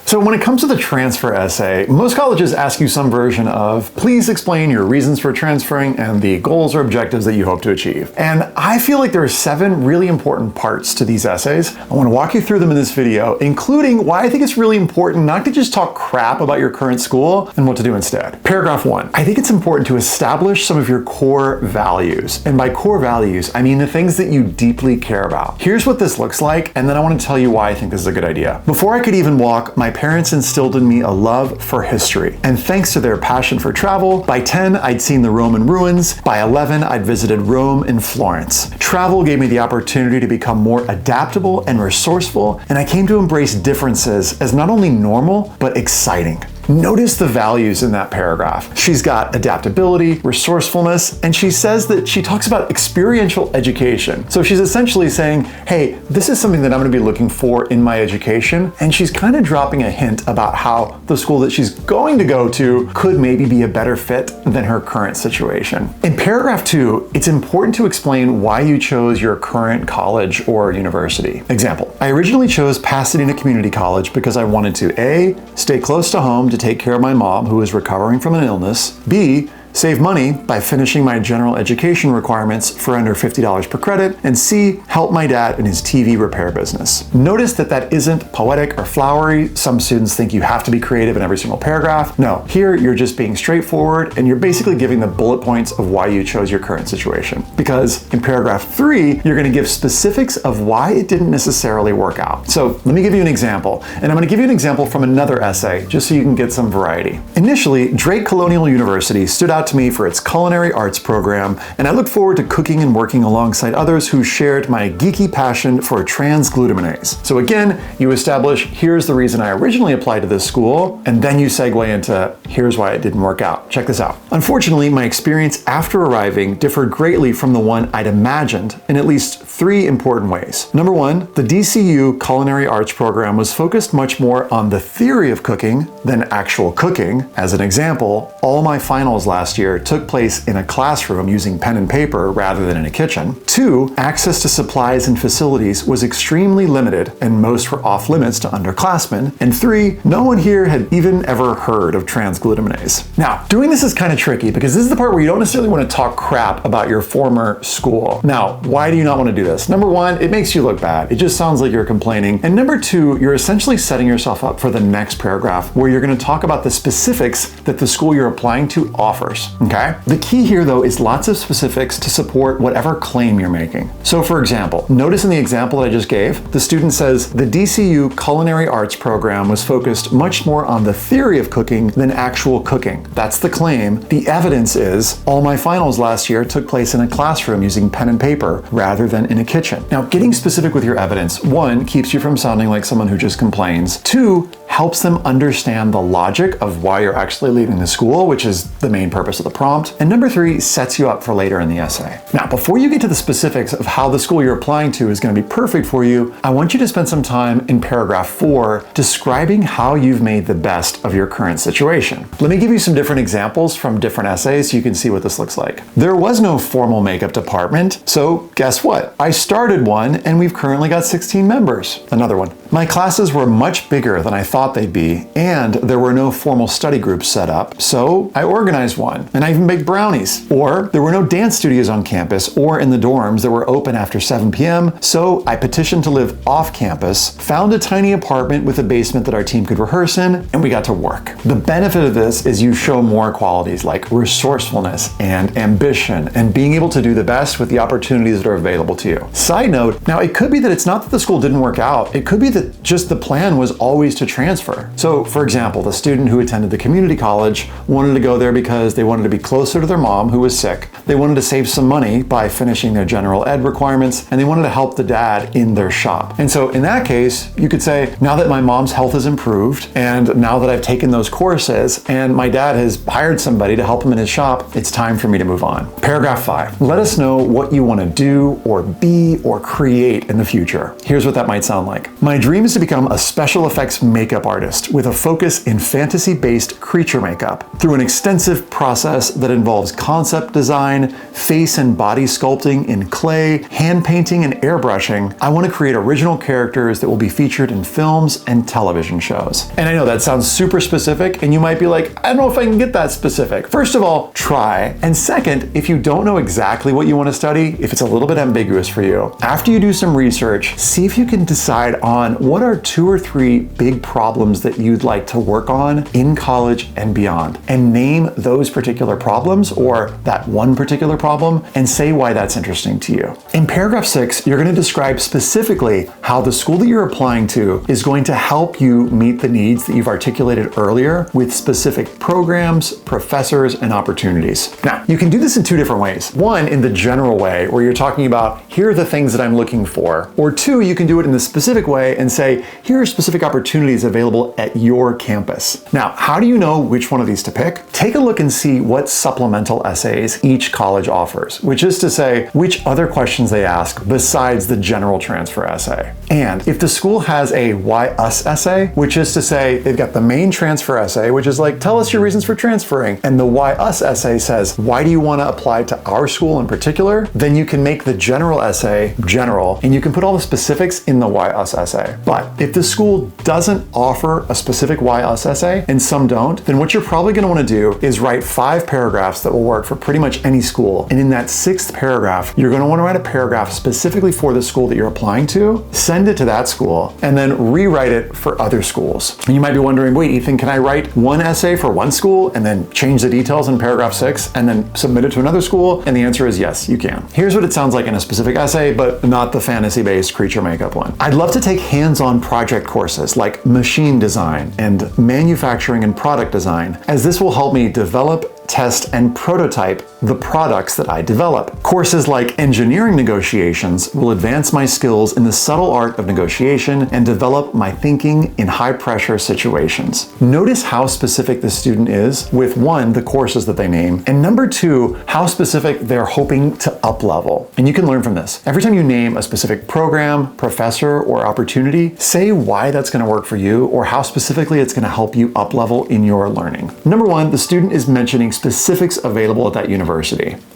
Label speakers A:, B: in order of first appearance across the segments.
A: So when it comes to the transfer essay, most colleges ask you some version of, please explain your reasons for transferring and the goals or objectives that you hope to achieve. And I feel like there are 7 really important parts to these essays. I want to walk you through them in this video, including why I think it's really important not to just talk crap about your current school and what to do instead. Paragraph 1. I think it's important to establish some of your core values. And by core values, I mean the things that you deeply care about. Here's what this looks like, and then I want to tell you why I think this is a good idea. Before I could even walk, my parents instilled in me a love for history. And thanks to their passion for travel, by 10, I'd seen the Roman ruins. By 11, I'd visited Rome and Florence. Travel gave me the opportunity to become more adaptable and resourceful, and I came to embrace differences as not only normal, but exciting. Notice the values in that paragraph. She's got adaptability, resourcefulness, and she says that she talks about experiential education. So she's essentially saying, hey, this is something that I'm going to be looking for in my education. And she's kind of dropping a hint about how the school that she's going to go to could maybe be a better fit than her current situation. In paragraph 2, it's important to explain why you chose your current college or university. Example, I originally chose Pasadena Community College because I wanted to A, stay close to home to take care of my mom who is recovering from an illness, B, save money by finishing my general education requirements for under $50 per credit, and C, help my dad in his TV repair business. Notice that that isn't poetic or flowery. Some students think you have to be creative in every single paragraph. No, here you're just being straightforward and you're basically giving the bullet points of why you chose your current situation. Because in paragraph 3, you're gonna give specifics of why it didn't necessarily work out. So let me give you an example, and I'm gonna give you an example from another essay just so you can get some variety. Initially, Drake Colonial University stood out to me for its culinary arts program, and I look forward to cooking and working alongside others who shared my geeky passion for transglutaminase. So again, you establish, here's the reason I originally applied to this school, and then you segue into, here's why it didn't work out. Check this out. Unfortunately, my experience after arriving differed greatly from the one I'd imagined in at least 3 important ways. Number 1, the DCU Culinary Arts program was focused much more on the theory of cooking than actual cooking. As an example, all my finals last year took place in a classroom using pen and paper rather than in a kitchen. 2, access to supplies and facilities was extremely limited and most were off limits to underclassmen. And 3, no one here had even ever heard of transglutaminase. Now, doing this is kind of tricky because this is the part where you don't necessarily want to talk crap about your former school. Now, why do you not want to do this? Number 1, it makes you look bad. It just sounds like you're complaining. And number 2, you're essentially setting yourself up for the next paragraph where you're going to talk about the specifics that the school you're applying to offers. Okay? The key here though is lots of specifics to support whatever claim you're making. So for example, notice in the example that I just gave, the student says the DCU Culinary Arts program was focused much more on the theory of cooking than actual cooking. That's the claim. The evidence is all my finals last year took place in a classroom using pen and paper rather than in a kitchen. Now, getting specific with your evidence, 1, keeps you from sounding like someone who just complains. 2, helps them understand the logic of why you're actually leaving the school, which is the main purpose of the prompt. And number 3, sets you up for later in the essay. Now, before you get to the specifics of how the school you're applying to is going to be perfect for you, I want you to spend some time in paragraph 4 describing how you've made the best of your current situation. Let me give you some different examples from different essays so you can see what this looks like. There was no formal makeup department, so guess what? I started one and we've currently got 16 members. Another one. My classes were much bigger than I thought they'd be, and there were no formal study groups set up, so I organized one, and I even baked brownies. Or there were no dance studios on campus or in the dorms that were open after 7 p.m., so I petitioned to live off campus, found a tiny apartment with a basement that our team could rehearse in, and we got to work. The benefit of this is you show more qualities like resourcefulness and ambition and being able to do the best with the opportunities that are available to you. Side note, now it could be that it's not that the school didn't work out, it could be that just the plan was always to transfer. So for example, the student who attended the community college wanted to go there because they wanted to be closer to their mom who was sick. They wanted to save some money by finishing their general ed requirements, and they wanted to help the dad in their shop. And so in that case, you could say, now that my mom's health has improved, and now that I've taken those courses, and my dad has hired somebody to help him in his shop, it's time for me to move on. Paragraph 5, let us know what you want to do or be or create in the future. Here's what that might sound like. My dream is to become a special effects makeup artist with a focus in fantasy-based creature makeup. Through an extensive process that involves concept design, face and body sculpting in clay, hand painting, and airbrushing, I want to create original characters that will be featured in films and television shows. And I know that sounds super specific, and you might be like, I don't know if I can get that specific. First of all, try. And second, if you don't know exactly what you want to study, if it's a little bit ambiguous for you, after you do some research, see if you can decide on what are 2 or 3 big problems that you'd like to work on in college and beyond, and name those particular problems or that one particular problem and say why that's interesting to you. In paragraph 6, you're going to describe specifically how the school that you're applying to is going to help you meet the needs that you've articulated earlier with specific programs, professors, and opportunities. Now, you can do this in 2 different ways. One, in the general way, where you're talking about, here are the things that I'm looking for. Or 2, you can do it in the specific way and say, here are specific opportunities available at your campus. Now, how do you know which one of these to pick? Take a look and see what supplemental essays each college offers, which is to say, which other questions they ask besides the general transfer essay. And if the school has a why us essay, which is to say, they've got the main transfer essay, which is like, tell us your reasons for transferring, and the why us essay says, why do you want to apply to our school in particular? Then you can make the general essay general, and you can put all the specifics in the why us essay. But if the school doesn't offer a specific why us essay, and some don't, then what you're probably going to want to do is write 5 paragraphs that will work for pretty much any school. And in that 6th paragraph, you're going to want to write a paragraph specifically for the school that you're applying to, send it to that school, and then rewrite it for other schools. And you might be wondering, wait, Ethan, can I write one essay for one school and then change the details in paragraph 6 and then submit it to another school? And the answer is yes, you can. Here's what it sounds like in a specific essay, but not the fantasy-based creature makeup one. I'd love to take hands-on project courses like machine design and manufacturing and product design, as this will help me develop, test, and prototype the products that I develop. Courses like engineering negotiations will advance my skills in the subtle art of negotiation and develop my thinking in high-pressure situations. Notice how specific the student is with 1, the courses that they name, and number 2, how specific they're hoping to up-level. And you can learn from this. Every time you name a specific program, professor, or opportunity, say why that's going to work for you or how specifically it's going to help you up-level in your learning. Number 1, the student is mentioning specifics available at that university.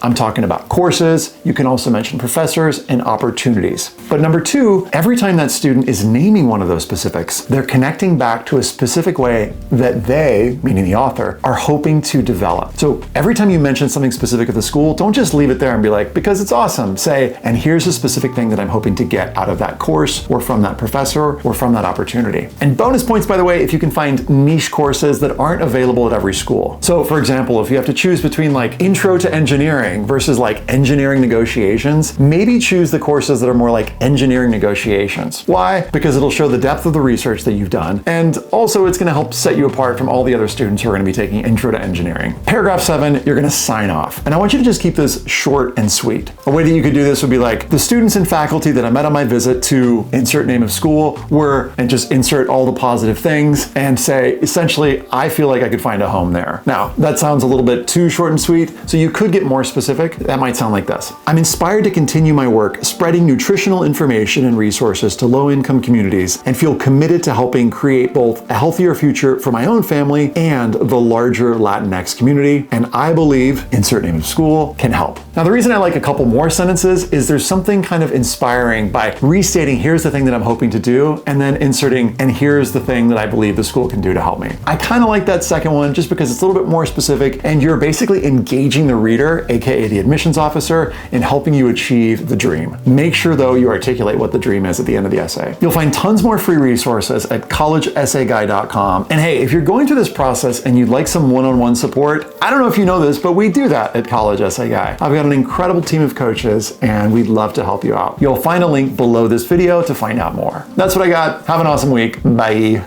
A: I'm talking about courses. You can also mention professors and opportunities. But number 2, every time that student is naming one of those specifics, they're connecting back to a specific way that they, meaning the author, are hoping to develop. So every time you mention something specific at the school, don't just leave it there and be like, because it's awesome. Say, and here's a specific thing that I'm hoping to get out of that course or from that professor or from that opportunity. And bonus points, by the way, if you can find niche courses that aren't available at every school. So for example, if you have to choose between like intro to engineering versus like engineering negotiations, maybe choose the courses that are more like engineering negotiations. Why? Because it'll show the depth of the research that you've done, and also it's going to help set you apart from all the other students who are going to be taking intro to engineering. Paragraph 7, you're going to sign off. And I want you to just keep this short and sweet. A way that you could do this would be like, the students and faculty that I met on my visit to insert name of school were, and just insert all the positive things and say, essentially, I feel like I could find a home there. Now, that sounds a little bit too short and sweet, so you could get more specific. That might sound like this. I'm inspired to continue my work spreading nutritional information and resources to low-income communities and feel committed to helping create both a healthier future for my own family and the larger Latinx community, and I believe insert name of school can help. Now, the reason I like a couple more sentences is there's something kind of inspiring by restating, here's the thing that I'm hoping to do, and then inserting, and here's the thing that I believe the school can do to help me. I kind of like that second one just because it's a little bit more specific, and you're basically engaging the reader, aka the admissions officer, in helping you achieve the dream. Make sure though you articulate what the dream is at the end of the essay. You'll find tons more free resources at collegeessayguy.com. And hey, if you're going through this process and you'd like some one-on-one support, I don't know if you know this, but we do that at College Essay Guy. I've got an incredible team of coaches and we'd love to help you out. You'll find a link below this video to find out more. That's what I got. Have an awesome week. Bye.